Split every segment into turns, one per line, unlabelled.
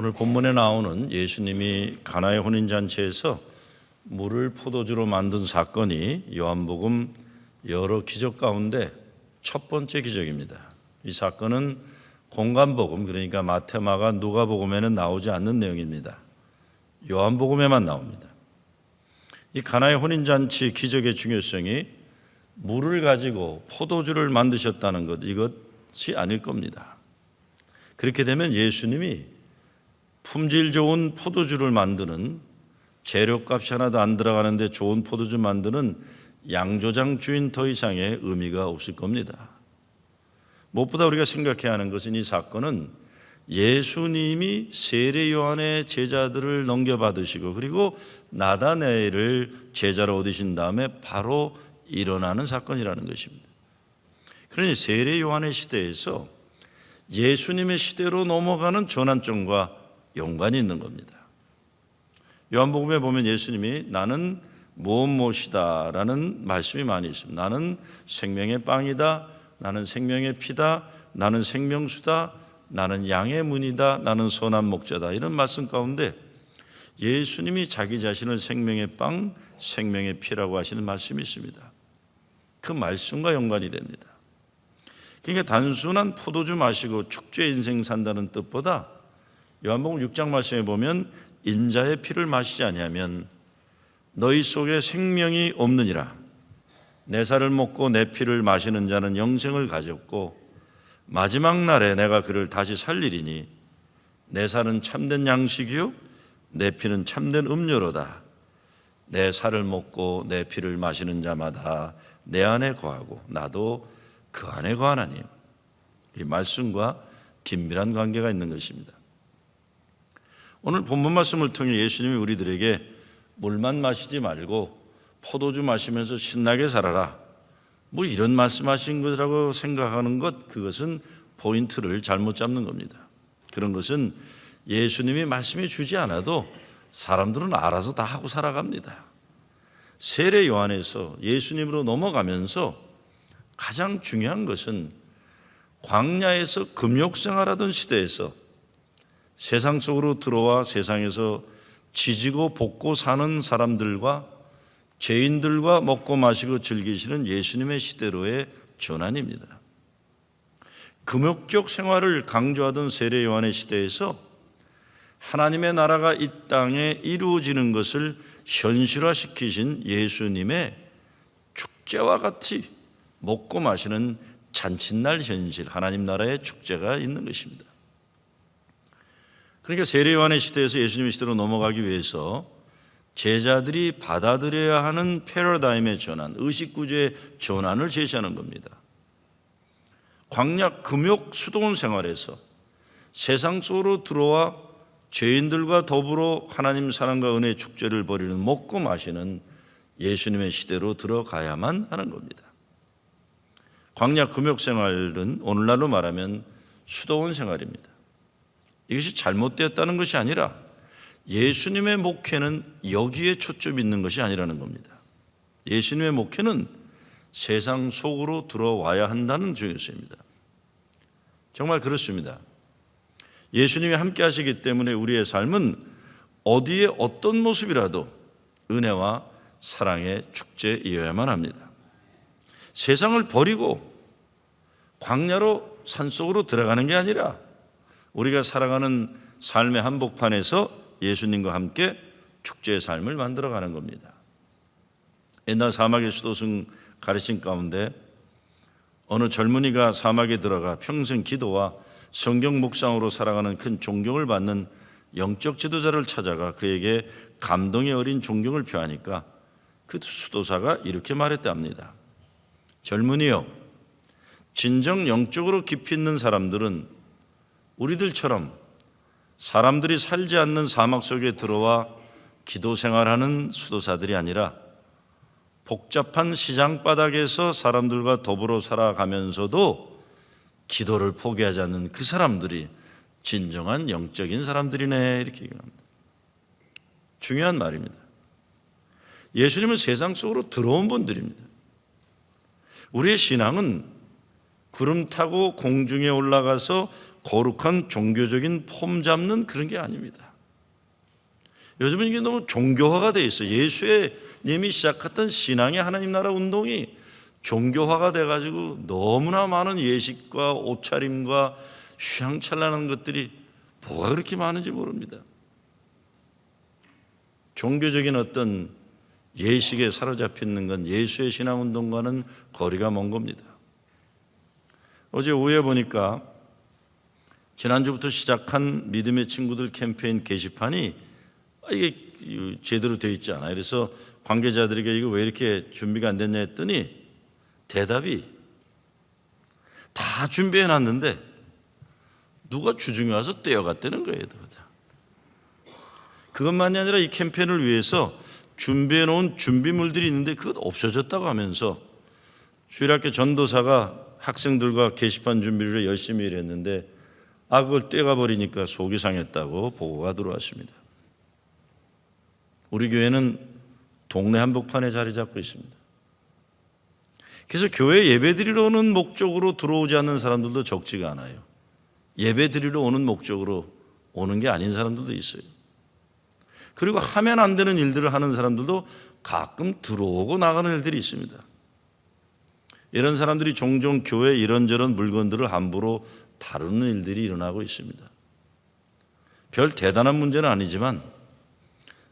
오늘 본문에 나오는 예수님이 가나의 혼인잔치에서 물을 포도주로 만든 사건이 요한복음 여러 기적 가운데 첫 번째 기적입니다. 이 사건은 공간복음, 그러니까 마태, 마가, 누가복음에는 나오지 않는 내용입니다. 요한복음에만 나옵니다. 이 가나의 혼인잔치 기적의 중요성이 물을 가지고 포도주를 만드셨다는 것, 이것이 아닐 겁니다. 그렇게 되면 예수님이 품질 좋은 포도주를 만드는, 재료값이 하나도 안 들어가는데 좋은 포도주 만드는 양조장 주인 더 이상의 의미가 없을 겁니다. 무엇보다 우리가 생각해야 하는 것은 이 사건은 예수님이 세례 요한의 제자들을 넘겨받으시고 그리고 나다나엘을 제자로 얻으신 다음에 바로 일어나는 사건이라는 것입니다. 그러니 세례 요한의 시대에서 예수님의 시대로 넘어가는 전환점과 연관이 있는 겁니다. 요한복음에 보면 예수님이 나는 무엇이다 라는 말씀이 많이 있습니다. 나는 생명의 빵이다, 나는 생명의 피다, 나는 생명수다, 나는 양의 문이다, 나는 선한 목자다, 이런 말씀 가운데 예수님이 자기 자신을 생명의 빵, 생명의 피라고 하시는 말씀이 있습니다. 그 말씀과 연관이 됩니다. 그러니까 단순한 포도주 마시고 축제 인생 산다는 뜻보다 요한복음 6장 말씀에 보면 인자의 피를 마시지 아니하면 너희 속에 생명이 없느니라. 내 살을 먹고 내 피를 마시는 자는 영생을 가졌고 마지막 날에 내가 그를 다시 살리리니 내 살은 참된 양식이요 내 피는 참된 음료로다. 내 살을 먹고 내 피를 마시는 자마다 내 안에 거하고 나도 그 안에 거하나니. 이 말씀과 긴밀한 관계가 있는 것입니다. 오늘 본문 말씀을 통해 예수님이 우리들에게 물만 마시지 말고 포도주 마시면서 신나게 살아라, 뭐 이런 말씀하신 것이라고 생각하는 것, 그것은 포인트를 잘못 잡는 겁니다. 그런 것은 예수님이 말씀해 주지 않아도 사람들은 알아서 다 하고 살아갑니다. 세례 요한에서 예수님으로 넘어가면서 가장 중요한 것은 광야에서 금욕생활하던 시대에서 세상 속으로 들어와 세상에서 지지고 볶고 사는 사람들과 죄인들과 먹고 마시고 즐기시는 예수님의 시대로의 전환입니다. 금욕적 생활을 강조하던 세례 요한의 시대에서 하나님의 나라가 이 땅에 이루어지는 것을 현실화시키신 예수님의 축제와 같이 먹고 마시는 잔칫날 현실, 하나님 나라의 축제가 있는 것입니다. 그러니까 세례 요한의 시대에서 예수님의 시대로 넘어가기 위해서 제자들이 받아들여야 하는 패러다임의 전환, 의식구조의 전환을 제시하는 겁니다. 광야 금욕 수도원 생활에서 세상 속으로 들어와 죄인들과 더불어 하나님 사랑과 은혜의 축제를 벌이는 먹고 마시는 예수님의 시대로 들어가야만 하는 겁니다. 광야 금욕 생활은 오늘날로 말하면 수도원 생활입니다. 이것이 잘못되었다는 것이 아니라 예수님의 목회는 여기에 초점이 있는 것이 아니라는 겁니다. 예수님의 목회는 세상 속으로 들어와야 한다는 중요성입니다. 정말 그렇습니다. 예수님이 함께 하시기 때문에 우리의 삶은 어디에 어떤 모습이라도 은혜와 사랑의 축제이어야만 합니다. 세상을 버리고 광야로 산속으로 들어가는 게 아니라 우리가 살아가는 삶의 한복판에서 예수님과 함께 축제의 삶을 만들어가는 겁니다. 옛날 사막의 수도승 가르침 가운데 어느 젊은이가 사막에 들어가 평생 기도와 성경 묵상으로 살아가는 큰 존경을 받는 영적 지도자를 찾아가 그에게 감동이 어린 존경을 표하니까 그 수도사가 이렇게 말했답니다. 젊은이여, 진정 영적으로 깊이 있는 사람들은 우리들처럼 사람들이 살지 않는 사막 속에 들어와 기도 생활하는 수도사들이 아니라 복잡한 시장 바닥에서 사람들과 더불어 살아가면서도 기도를 포기하지 않는 그 사람들이 진정한 영적인 사람들이네, 이렇게 얘기합니다. 중요한 말입니다. 예수님은 세상 속으로 들어온 분들입니다. 우리의 신앙은 구름 타고 공중에 올라가서 거룩한 종교적인 폼 잡는 그런 게 아닙니다. 요즘은 이게 너무 종교화가 돼 있어요. 예수님이 시작했던 신앙의 하나님 나라 운동이 종교화가 돼가지고 너무나 많은 예식과 옷차림과 휘황찬란한 것들이 뭐가 그렇게 많은지 모릅니다. 종교적인 어떤 예식에 사로잡혀 있는 건 예수의 신앙운동과는 거리가 먼 겁니다. 어제 오후에 보니까 지난주부터 시작한 믿음의 친구들 캠페인 게시판이 이게 제대로 되어 있지 않아요. 그래서 관계자들에게 이거 왜 이렇게 준비가 안 됐냐 했더니 대답이 다 준비해 놨는데 누가 주중에 와서 떼어갔다는 거예요. 그것만이 아니라 이 캠페인을 위해서 준비해 놓은 준비물들이 있는데 그것 없어졌다고 하면서 주일학교 전도사가 학생들과 게시판 준비를 열심히 일했는데 그걸 떼가 버리니까 속이 상했다고 보고가 들어왔습니다. 우리 교회는 동네 한복판에 자리 잡고 있습니다. 그래서 교회 예배 드리러 오는 목적으로 들어오지 않는 사람들도 적지가 않아요. 예배 드리러 오는 목적으로 오는 게 아닌 사람들도 있어요. 그리고 하면 안 되는 일들을 하는 사람들도 가끔 들어오고 나가는 일들이 있습니다. 이런 사람들이 종종 교회 이런저런 물건들을 함부로 다루는 일들이 일어나고 있습니다. 별 대단한 문제는 아니지만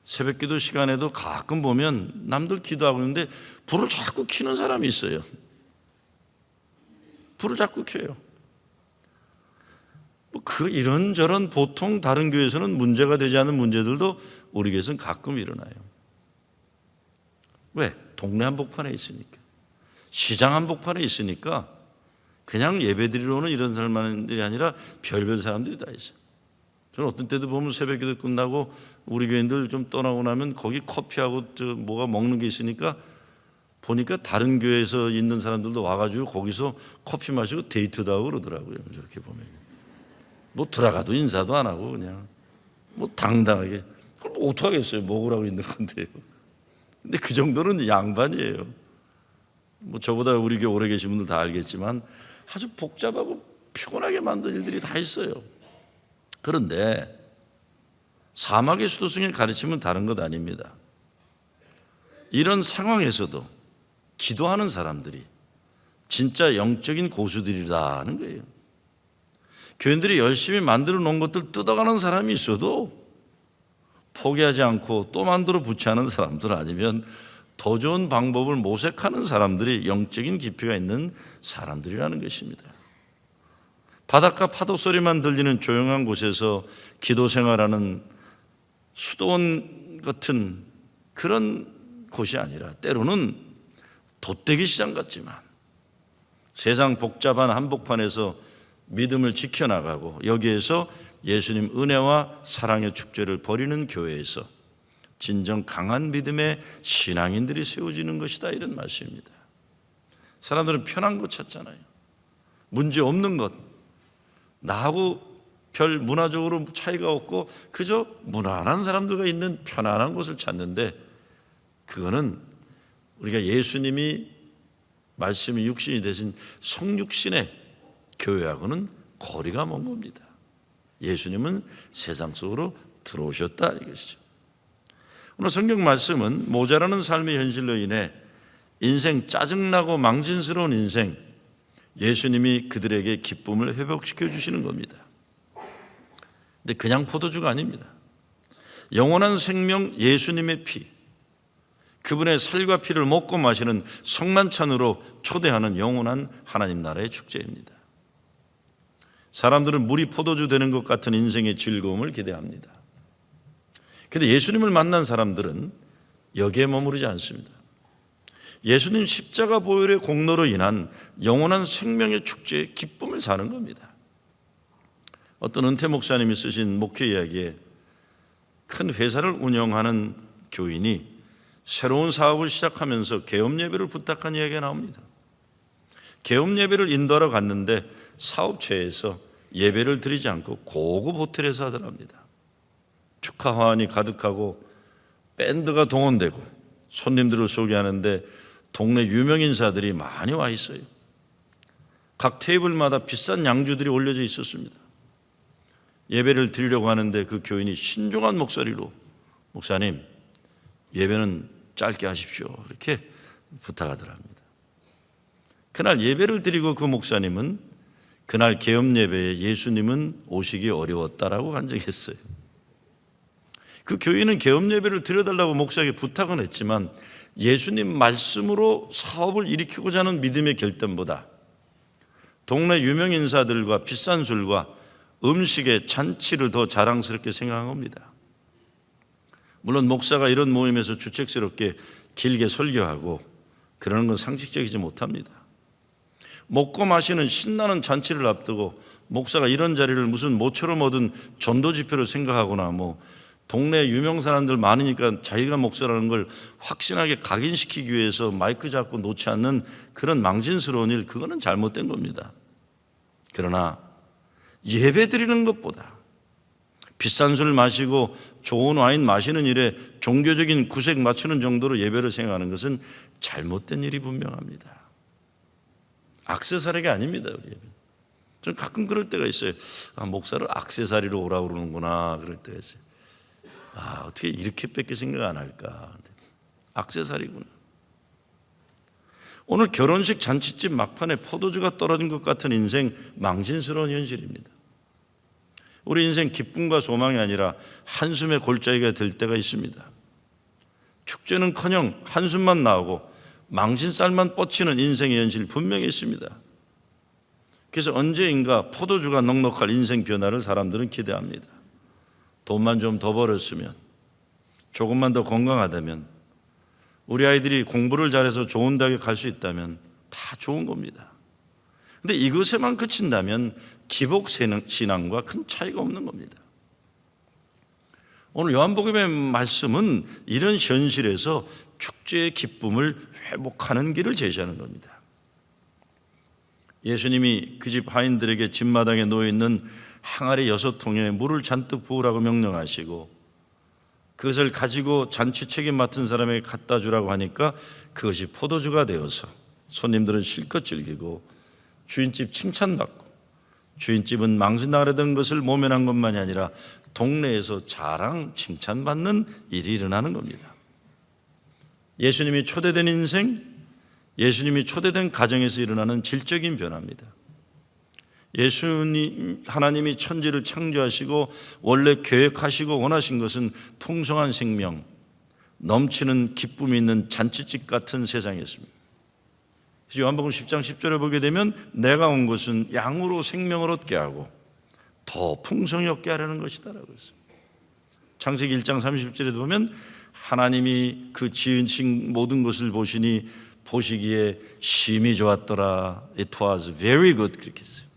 새벽 기도 시간에도 가끔 보면 남들 기도하고 있는데 불을 자꾸 켜는 사람이 있어요. 불을 자꾸 켜요. 이런저런 보통 다른 교회에서는 문제가 되지 않은 문제들도 우리 교회에서는 가끔 일어나요. 왜? 동네 한복판에 있으니까. 시장 한복판에 있으니까 그냥 예배 드리러 오는 이런 사람들이 아니라 별별 사람들이 다 있어요. 저는 어떤 때도 보면 새벽 기도 끝나고 우리 교인들 좀 떠나고 나면 거기 커피하고 뭐가 먹는 게 있으니까 보니까 다른 교회에서 있는 사람들도 와가지고 거기서 커피 마시고 데이트도 하고 그러더라고요. 저렇게 보면 뭐 들어가도 인사도 안 하고 그냥 뭐 당당하게 그걸 뭐 어떡하겠어요. 먹으라고 있는 건데요. 근데 그 정도는 양반이에요. 뭐 저보다 우리 교회 오래 계신 분들 다 알겠지만 아주 복잡하고 피곤하게 만든 일들이 다 있어요. 그런데 사막의 수도승의 가르침은 다른 것 아닙니다. 이런 상황에서도 기도하는 사람들이 진짜 영적인 고수들이라는 거예요. 교인들이 열심히 만들어 놓은 것들 뜯어가는 사람이 있어도 포기하지 않고 또 만들어 붙이는 사람들 아니면 더 좋은 방법을 모색하는 사람들이 영적인 깊이가 있는 사람들이라는 것입니다. 바닷가 파도 소리만 들리는 조용한 곳에서 기도 생활하는 수도원 같은 그런 곳이 아니라 때로는 돛대기 시장 같지만 세상 복잡한 한복판에서 믿음을 지켜나가고 여기에서 예수님 은혜와 사랑의 축제를 벌이는 교회에서 진정 강한 믿음의 신앙인들이 세워지는 것이다, 이런 말씀입니다. 사람들은 편한 것 찾잖아요. 문제 없는 것, 나하고 별 문화적으로 차이가 없고 그저 무난한 사람들과 있는 편안한 곳을 찾는데 그거는 우리가 예수님이 말씀이 육신이 되신 성육신의 교회하고는 거리가 먼 겁니다. 예수님은 세상 속으로 들어오셨다 이것이죠. 오늘 성경 말씀은 모자라는 삶의 현실로 인해 인생 짜증나고 망신스러운 인생, 예수님이 그들에게 기쁨을 회복시켜 주시는 겁니다. 근데 그냥 포도주가 아닙니다. 영원한 생명 예수님의 피, 그분의 살과 피를 먹고 마시는 성만찬으로 초대하는 영원한 하나님 나라의 축제입니다. 사람들은 물이 포도주 되는 것 같은 인생의 즐거움을 기대합니다. 그런데 예수님을 만난 사람들은 여기에 머무르지 않습니다. 예수님 십자가 보혈의 공로로 인한 영원한 생명의 축제의 기쁨을 사는 겁니다. 어떤 은퇴 목사님이 쓰신 목회 이야기에 큰 회사를 운영하는 교인이 새로운 사업을 시작하면서 개업 예배를 부탁한 이야기가 나옵니다. 개업 예배를 인도하러 갔는데 사업체에서 예배를 드리지 않고 고급 호텔에서 하더랍니다. 축하 화환이 가득하고 밴드가 동원되고 손님들을 소개하는데 동네 유명 인사들이 많이 와 있어요. 각 테이블마다 비싼 양주들이 올려져 있었습니다. 예배를 드리려고 하는데 그 교인이 신중한 목소리로 목사님, 예배는 짧게 하십시오, 이렇게 부탁하더랍니다. 그날 예배를 드리고 그 목사님은 그날 계엄 예배에 예수님은 오시기 어려웠다라고 간증했어요. 그 교인은 계엄 예배를 드려달라고 목사에게 부탁은 했지만 예수님 말씀으로 사업을 일으키고자 하는 믿음의 결단보다 동네 유명 인사들과 비싼 술과 음식의 잔치를 더 자랑스럽게 생각한 겁니다. 물론 목사가 이런 모임에서 주책스럽게 길게 설교하고 그러는 건 상식적이지 못합니다. 먹고 마시는 신나는 잔치를 앞두고 목사가 이런 자리를 무슨 모처럼 얻은 전도 지표로 생각하거나 동네 유명 사람들 많으니까 자기가 목사라는 걸 확신하게 각인시키기 위해서 마이크 잡고 놓지 않는 그런 망신스러운 일, 그거는 잘못된 겁니다. 그러나 예배 드리는 것보다 비싼 술 마시고 좋은 와인 마시는 일에 종교적인 구색 맞추는 정도로 예배를 생각하는 것은 잘못된 일이 분명합니다. 액세서리가 아닙니다. 우리 예배. 저는 가끔 그럴 때가 있어요. 목사를 액세서리로 오라고 그러는구나, 그럴 때가 있어요. 어떻게 이렇게밖에 생각 안 할까. 액세서리구나. 오늘 결혼식 잔치집 막판에 포도주가 떨어진 것 같은 인생, 망신스러운 현실입니다. 우리 인생 기쁨과 소망이 아니라 한숨의 골짜기가 될 때가 있습니다. 축제는커녕 한숨만 나오고 망신살만 뻗치는 인생의 현실 분명히 있습니다. 그래서 언제인가 포도주가 넉넉할 인생 변화를 사람들은 기대합니다. 돈만 좀 더 벌었으면, 조금만 더 건강하다면, 우리 아이들이 공부를 잘해서 좋은 대학에 갈 수 있다면 다 좋은 겁니다. 그런데 이것에만 그친다면 기복신앙과 큰 차이가 없는 겁니다. 오늘 요한복음의 말씀은 이런 현실에서 축제의 기쁨을 회복하는 길을 제시하는 겁니다. 예수님이 그 집 하인들에게 집마당에 놓여있는 항아리 6통에 물을 잔뜩 부으라고 명령하시고 그것을 가지고 잔치 책임 맡은 사람에게 갖다 주라고 하니까 그것이 포도주가 되어서 손님들은 실컷 즐기고 주인집 칭찬받고, 주인집은 망신당하려던 것을 모면한 것만이 아니라 동네에서 자랑 칭찬받는 일이 일어나는 겁니다. 예수님이 초대된 인생, 예수님이 초대된 가정에서 일어나는 질적인 변화입니다. 하나님이 천지를 창조하시고 원래 계획하시고 원하신 것은 풍성한 생명, 넘치는 기쁨이 있는 잔치집 같은 세상이었습니다. 그래서 요한복음 10장 10절에 보게 되면 내가 온 것은 양으로 생명을 얻게 하고 더 풍성히 얻게 하려는 것이다라고 했어요. 창세기 1장 30절에도 보면 하나님이 그 지으신 모든 것을 보시니 보시기에 심히 좋았더라. It was very good. 그렇게 했어요.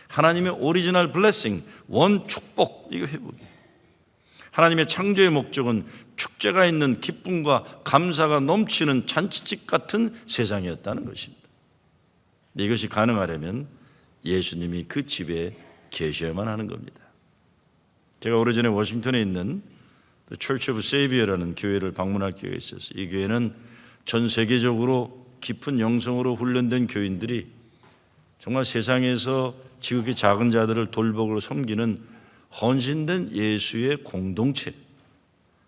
하나님의 오리지널 블레싱, 원 축복, 이거 회복이에요. 하나님의 창조의 목적은 축제가 있는 기쁨과 감사가 넘치는 잔치집 같은 세상이었다는 것입니다. 이것이 가능하려면 예수님이 그 집에 계셔야만 하는 겁니다. 제가 오래전에 워싱턴에 있는 The Church of Savior라는 교회를 방문할 기회가 있었어요. 이 교회는 전 세계적으로 깊은 영성으로 훈련된 교인들이 정말 세상에서 지극히 작은 자들을 돌보고 섬기는 헌신된 예수의 공동체,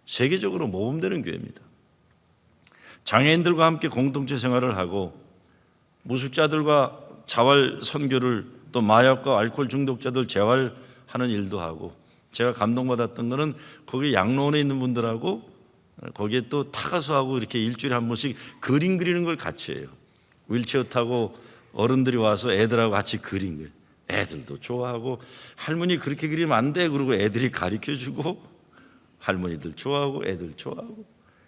세계적으로 모범되는 교회입니다. 장애인들과 함께 공동체 생활을 하고 무술자들과 자활 선교를, 또 마약과 알코올 중독자들 재활하는 일도 하고, 제가 감동받았던 거는 거기 양로원에 있는 분들하고 거기에 또 타가수하고 이렇게 일주일에 한 번씩 그림 그리는 걸 같이 해요. 휠체어 타고 어른들이 와서 애들하고 같이 그린 거예요. 애들도 좋아하고, 할머니 그렇게 그리면 안 돼 그러고 애들이 가르쳐주고, 할머니들 좋아하고 애들 좋아하고,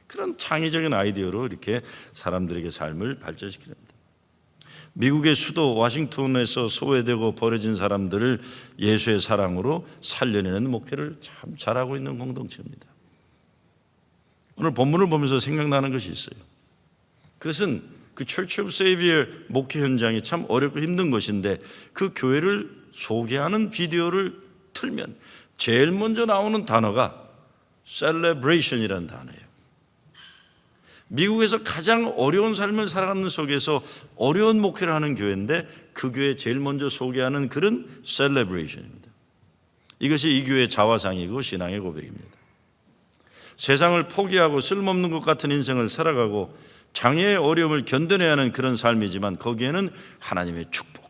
그런 창의적인 아이디어로 이렇게 사람들에게 삶을 발전시키는 겁니다. 미국의 수도 워싱턴에서 소외되고 버려진 사람들을 예수의 사랑으로 살려내는 목회를 참 잘하고 있는 공동체입니다. 오늘 본문을 보면서 생각나는 것이 있어요. 그것은 그 Church of Savior 목회 현장이 참 어렵고 힘든 것인데, 그 교회를 소개하는 비디오를 틀면 제일 먼저 나오는 단어가 Celebration이라는 단어예요. 미국에서 가장 어려운 삶을 살아가는 속에서 어려운 목회를 하는 교회인데 그 교회 제일 먼저 소개하는 글은 Celebration입니다. 이것이 이 교회의 자화상이고 신앙의 고백입니다. 세상을 포기하고 쓸모없는 것 같은 인생을 살아가고 장애의 어려움을 견뎌내야 하는 그런 삶이지만 거기에는 하나님의 축복,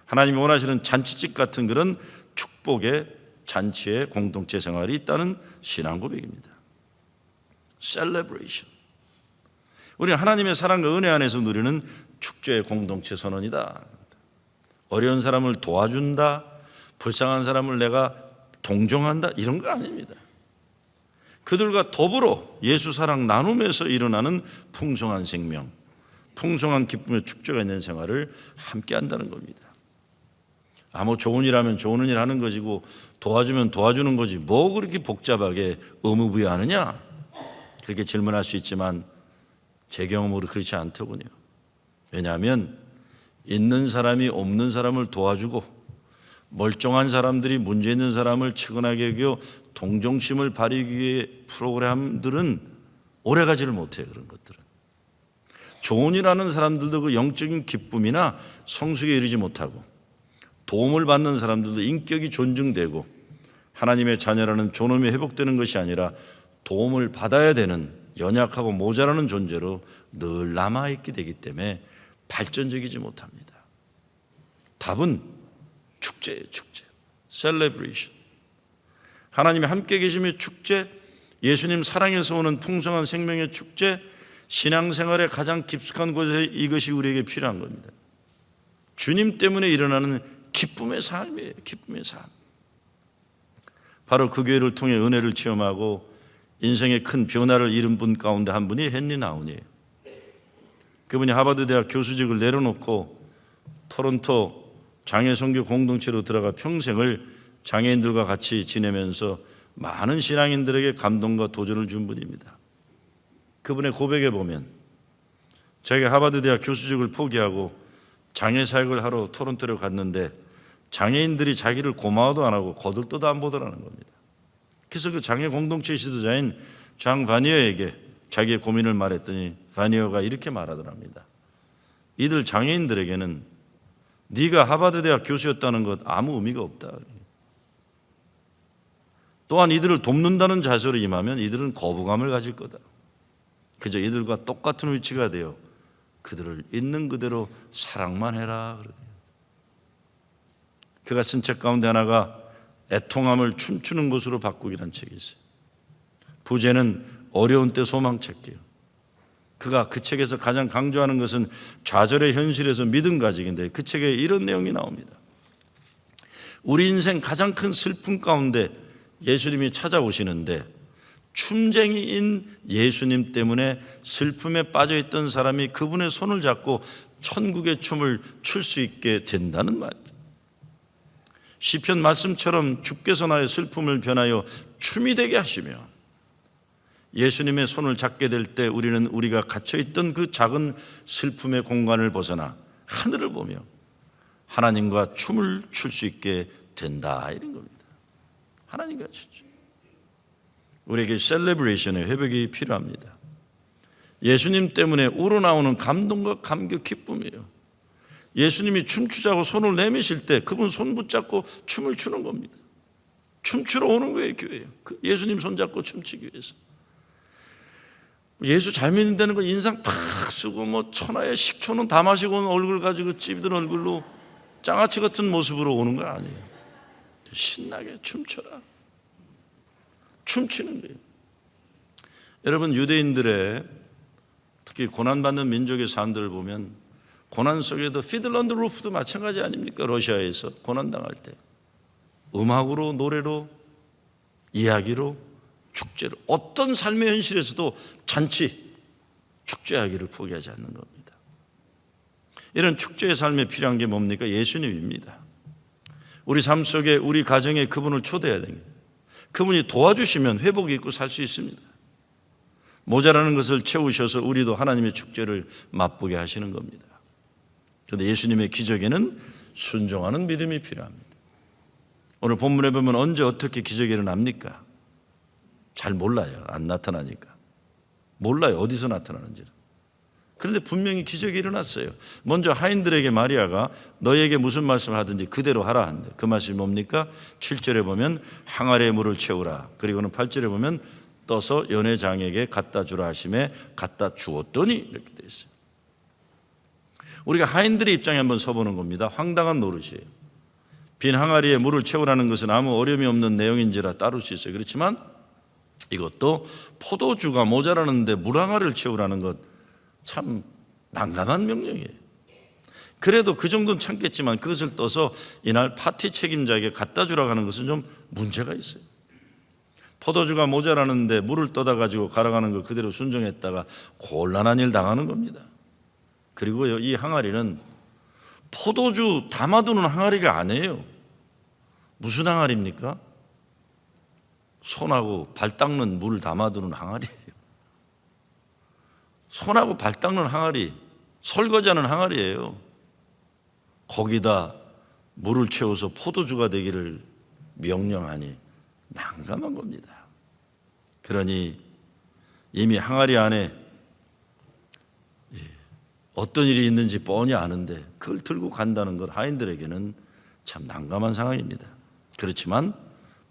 하나님이 원하시는 잔치집 같은 그런 축복의 잔치의 공동체 생활이 있다는 신앙 고백입니다. 셀레브레이션. 우리는 하나님의 사랑과 은혜 안에서 누리는 축제의 공동체 선언이다. 어려운 사람을 도와준다, 불쌍한 사람을 내가 동정한다, 이런 거 아닙니다. 그들과 더불어 예수 사랑 나눔에서 일어나는 풍성한 생명, 풍성한 기쁨의 축제가 있는 생활을 함께 한다는 겁니다. 뭐 좋은 일 하면 좋은 일 하는 것이고 도와주면 도와주는 거지 뭐 그렇게 복잡하게 의무부여하느냐, 그렇게 질문할 수 있지만 제 경험으로 그렇지 않더군요. 왜냐하면 있는 사람이 없는 사람을 도와주고 멀쩡한 사람들이 문제 있는 사람을 측은하게 여겨 동정심을 발휘하기 위해 프로그램들은 오래가지를 못해요. 그런 것들은 좋은 일 하는 사람들도 그 영적인 기쁨이나 성숙에 이르지 못하고 도움을 받는 사람들도 인격이 존중되고 하나님의 자녀라는 존엄이 회복되는 것이 아니라 도움을 받아야 되는 연약하고 모자라는 존재로 늘 남아있게 되기 때문에 발전적이지 못합니다. 답은 축제예요. 축제, 셀레브레이션. 하나님이 함께 계심의 축제, 예수님 사랑에서 오는 풍성한 생명의 축제, 신앙생활의 가장 깊숙한 곳에 이것이 우리에게 필요한 겁니다. 주님 때문에 일어나는 기쁨의 삶이에요. 기쁨의 삶. 바로 그 교회를 통해 은혜를 체험하고 인생의 큰 변화를 이룬 분 가운데 한 분이 헨리 나운이에요. 그분이 하버드 대학 교수직을 내려놓고 토론토 장애선교 공동체로 들어가 평생을 장애인들과 같이 지내면서 많은 신앙인들에게 감동과 도전을 준 분입니다. 그분의 고백에 보면 자기가 하버드 대학 교수직을 포기하고 장애 사역을 하러 토론토로 갔는데 장애인들이 자기를 고마워도 안 하고 거들떠도 안 보더라는 겁니다. 그래서 그 장애 공동체 지도자인 장 바니어에게 자기의 고민을 말했더니 바니어가 이렇게 말하더랍니다. 이들 장애인들에게는 네가 하버드 대학 교수였다는 것 아무 의미가 없다. 또한 이들을 돕는다는 자세로 임하면 이들은 거부감을 가질 거다. 그저 이들과 똑같은 위치가 되어 그들을 있는 그대로 사랑만 해라. 그가 쓴 책 가운데 하나가 애통함을 춤추는 것으로 바꾸기라는 책이 있어요. 부제는 어려운 때 소망 찾기예요. 그가 그 책에서 가장 강조하는 것은 좌절의 현실에서 믿음 가지기인데 그 책에 이런 내용이 나옵니다. 우리 인생 가장 큰 슬픔 가운데 예수님이 찾아오시는데 춤쟁이인 예수님 때문에 슬픔에 빠져있던 사람이 그분의 손을 잡고 천국의 춤을 출 수 있게 된다는 말입니다. 시편 말씀처럼 주께서 나의 슬픔을 변하여 춤이 되게 하시며 예수님의 손을 잡게 될 때 우리는 우리가 갇혀있던 그 작은 슬픔의 공간을 벗어나 하늘을 보며 하나님과 춤을 출 수 있게 된다, 이런 겁니다. 하나님과 춤. 우리에게 셀레브레이션의 회복이 필요합니다. 예수님 때문에 우러나오는 감동과 감격, 기쁨이에요. 예수님이 춤추자고 손을 내미실 때 그분 손 붙잡고 춤을 추는 겁니다. 춤추러 오는 거예요, 교회예요. 예수님 손 잡고 춤추기 위해서. 예수 잘 믿는다는 거 인상 팍 쓰고 뭐 천하의 식초는 다 마시고 온 얼굴 가지고 찌든 얼굴로 장아찌 같은 모습으로 오는 거 아니에요. 신나게 춤춰라. 춤추는 거예요. 여러분, 유대인들의 특히 고난받는 민족의 사람들을 보면 고난 속에도 피들 언더 루프도 마찬가지 아닙니까? 러시아에서 고난당할 때 음악으로, 노래로, 이야기로, 축제로, 어떤 삶의 현실에서도 잔치, 축제하기를 포기하지 않는 겁니다. 이런 축제의 삶에 필요한 게 뭡니까? 예수님입니다. 우리 삶 속에, 우리 가정에 그분을 초대해야 됩니다. 그분이 도와주시면 회복이 있고 살 수 있습니다. 모자라는 것을 채우셔서 우리도 하나님의 축제를 맛보게 하시는 겁니다. 그런데 예수님의 기적에는 순종하는 믿음이 필요합니다. 오늘 본문에 보면 언제 어떻게 기적이 일어납니까? 잘 몰라요. 안 나타나니까. 몰라요. 어디서 나타나는지는. 그런데 분명히 기적이 일어났어요. 먼저 하인들에게 마리아가 너에게 무슨 말씀을 하든지 그대로 하라 한대. 그 말씀이 뭡니까? 7절에 보면 항아리에 물을 채우라. 그리고는 8절에 보면 떠서 연회장에게 갖다 주라 하심에 갖다 주었더니 이렇게 되어 있어요. 우리가 하인들의 입장에 한번 서보는 겁니다. 황당한 노릇이에요. 빈 항아리에 물을 채우라는 것은 아무 어려움이 없는 내용인지라 따를 수 있어요. 그렇지만 이것도 포도주가 모자라는데 물 항아리를 채우라는 것 참 난감한 명령이에요. 그래도 그 정도는 참겠지만 그것을 떠서 이날 파티 책임자에게 갖다 주라고 하는 것은 좀 문제가 있어요. 포도주가 모자라는데 물을 떠다 가지고 가라가는 걸 그대로 순종했다가 곤란한 일 당하는 겁니다. 그리고요, 이 항아리는 포도주 담아두는 항아리가 아니에요. 무슨 항아리입니까? 손하고 발 닦는 물 담아두는 항아리예요. 손하고 발 닦는 항아리, 설거지하는 항아리예요. 거기다 물을 채워서 포도주가 되기를 명령하니 난감한 겁니다. 그러니 이미 항아리 안에 어떤 일이 있는지 뻔히 아는데 그걸 들고 간다는 것 하인들에게는 참 난감한 상황입니다. 그렇지만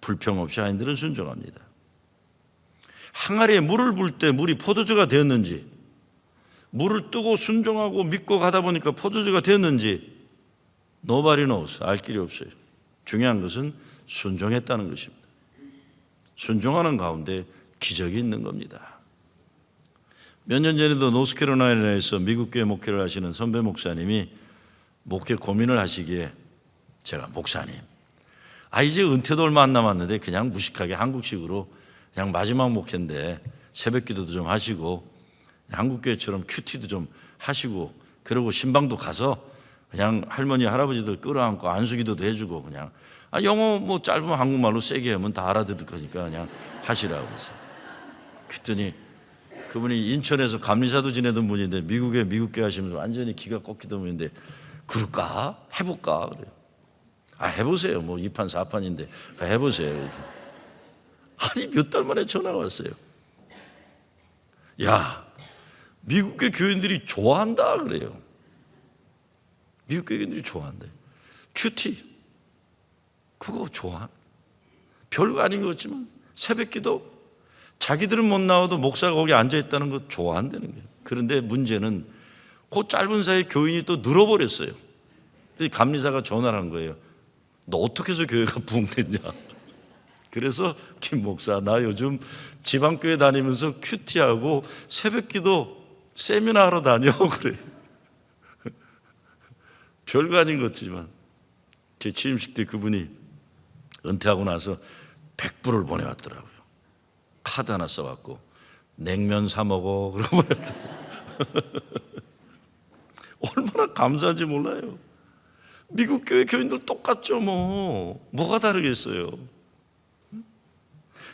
불평 없이 하인들은 순종합니다. 항아리에 물을 붓을 때 물이 포도주가 되었는지, 물을 뜨고 순종하고 믿고 가다 보니까 포도주가 되었는지 nobody knows, 알 길이 없어요. 중요한 것은 순종했다는 것입니다. 순종하는 가운데 기적이 있는 겁니다. 몇 년 전에도 노스캐롤라이나에서 미국 교회 목회를 하시는 선배 목사님이 목회 고민을 하시기에 제가 목사님, 이제 은퇴도 얼마 안 남았는데 그냥 무식하게 한국식으로 그냥 마지막 목회인데 새벽 기도도 좀 하시고 한국교회처럼 큐티도 좀 하시고 그러고 신방도 가서 그냥 할머니 할아버지들 끌어안고 안수기도도 해주고 그냥 영어 뭐 짧으면 한국말로 세게 하면 다 알아들을 거니까 그냥 하시라고 그래서 그랬더니 그분이 인천에서 감리사도 지내던 분인데 미국에 미국교회 하시면서 완전히 기가 꺾이던 분인데 그럴까? 해볼까? 그래요. 해보세요. 뭐 2판 4판인데 해보세요. 그래서 아니 몇 달 만에 전화가 왔어요. 야, 미국의 교인들이 좋아한다 그래요. 미국 교인들이 좋아한대. 큐티 그거 좋아. 별거 아닌 것 같지만 새벽기도 자기들은 못 나와도 목사가 거기 앉아있다는 거 좋아한다는 거예요. 그런데 문제는 그 짧은 사이에 교인이 또 늘어버렸어요. 감리사가 전화를 한 거예요. 너 어떻게 해서 교회가 부흥됐냐. 그래서 김 목사 나 요즘 지방교회 다니면서 큐티하고 새벽기도 세미나 하러 다녀 그래. 별거 아닌 것 같지만 제 취임식 때 그분이 은퇴하고 나서 100불을 보내왔더라고요. 카드 하나 써갖고 냉면 사 먹어 그러고 얼마나 감사한지 몰라요. 미국 교회 교인들 똑같죠. 뭐가 다르겠어요.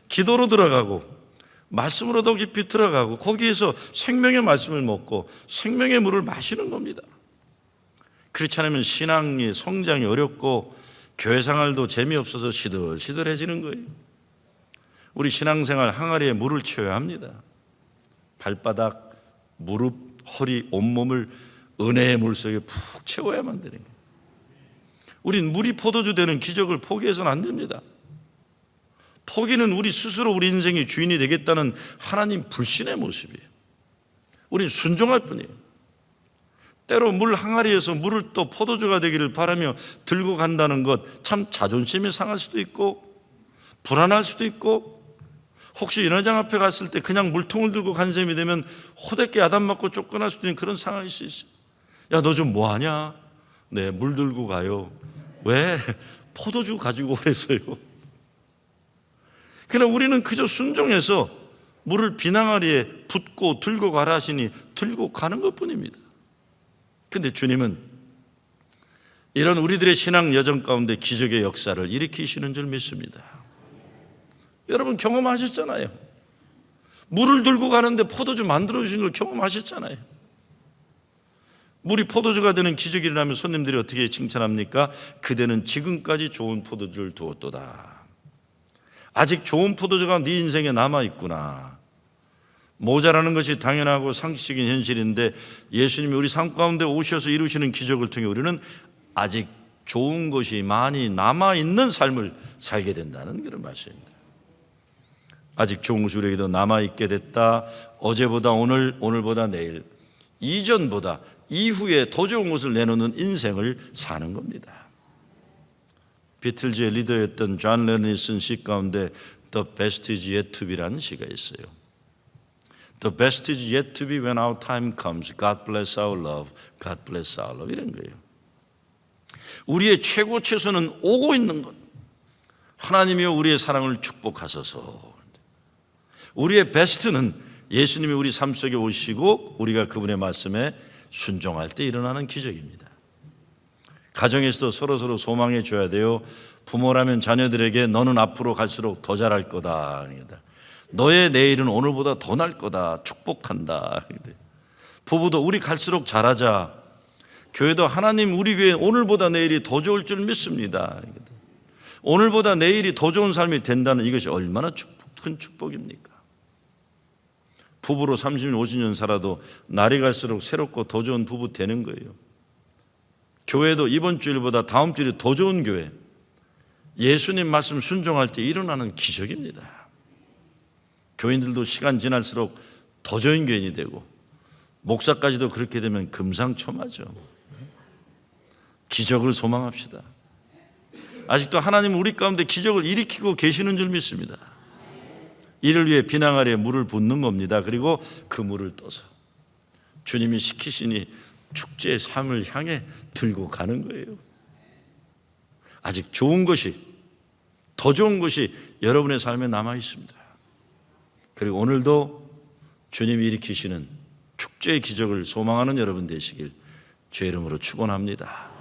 기도로 들어가고 말씀으로 더 깊이 들어가고 거기에서 생명의 말씀을 먹고 생명의 물을 마시는 겁니다. 그렇지 않으면 신앙의 성장이 어렵고 교회 생활도 재미없어서 시들시들해지는 거예요. 우리 신앙생활 항아리에 물을 채워야 합니다. 발바닥, 무릎, 허리, 온몸을 은혜의 물속에 푹 채워야만 되는 거예요. 우린 물이 포도주 되는 기적을 포기해서는 안 됩니다. 포기는 우리 스스로 우리 인생의 주인이 되겠다는 하나님 불신의 모습이에요. 우린 순종할 뿐이에요. 때로 물 항아리에서 물을 또 포도주가 되기를 바라며 들고 간다는 것 참 자존심이 상할 수도 있고 불안할 수도 있고 혹시 연회장 앞에 갔을 때 그냥 물통을 들고 간 셈이 되면 호되게 야단맞고 쫓겨날 수도 있는 그런 상황일 수 있어요. 야, 너 좀 뭐하냐? 네, 물 들고 가요. 왜? 포도주 가지고 오래서요. 그러나 우리는 그저 순종해서 물을 빈 항아리에 붓고 들고 가라 하시니 들고 가는 것뿐입니다. 그런데 주님은 이런 우리들의 신앙 여정 가운데 기적의 역사를 일으키시는 줄 믿습니다. 여러분 경험하셨잖아요. 물을 들고 가는데 포도주 만들어주신 걸 경험하셨잖아요. 물이 포도주가 되는 기적이 일어나면 손님들이 어떻게 칭찬합니까? 그대는 지금까지 좋은 포도주를 두었도다. 아직 좋은 포도주가 네 인생에 남아있구나. 모자라는 것이 당연하고 상식적인 현실인데 예수님이 우리 삶 가운데 오셔서 이루시는 기적을 통해 우리는 아직 좋은 것이 많이 남아있는 삶을 살게 된다는 그런 말씀입니다. 아직 좋은 것이 우리에게도 남아있게 됐다. 어제보다 오늘, 오늘보다 내일, 이전보다 이후에 더 좋은 것을 내놓는 인생을 사는 겁니다. 비틀즈의 리더였던 존 레논이 쓴 시 가운데 The best is yet to be라는 시가 있어요. The best is yet to be when our time comes. God bless our love. God bless our love. 이런 거예요. 우리의 최고 최선은 오고 있는 것. 하나님이여 우리의 사랑을 축복하소서. 우리의 베스트는 예수님이 우리 삶 속에 오시고 우리가 그분의 말씀에 순종할 때 일어나는 기적입니다. 가정에서도 서로 소망해 줘야 돼요. 부모라면 자녀들에게 너는 앞으로 갈수록 더 잘할 거다. 너의 내일은 오늘보다 더 날 거다. 축복한다. 부부도 우리 갈수록 잘하자. 교회도 하나님 우리 교회 오늘보다 내일이 더 좋을 줄 믿습니다. 오늘보다 내일이 더 좋은 삶이 된다는 이것이 얼마나 큰 축복입니까? 부부로 30년, 50년 살아도 날이 갈수록 새롭고 더 좋은 부부 되는 거예요. 교회도 이번 주일보다 다음 주일이 더 좋은 교회, 예수님 말씀 순종할 때 일어나는 기적입니다. 교인들도 시간 지날수록 더 좋은 교인이 되고 목사까지도 그렇게 되면 금상첨화죠. 기적을 소망합시다. 아직도 하나님은 우리 가운데 기적을 일으키고 계시는 줄 믿습니다. 이를 위해 비낭 아래에 물을 붓는 겁니다. 그리고 그 물을 떠서 주님이 시키시니 축제의 삶을 향해 들고 가는 거예요. 아직 좋은 것이, 더 좋은 것이 여러분의 삶에 남아 있습니다. 그리고 오늘도 주님이 일으키시는 축제의 기적을 소망하는 여러분 되시길 주의 이름으로 축원합니다.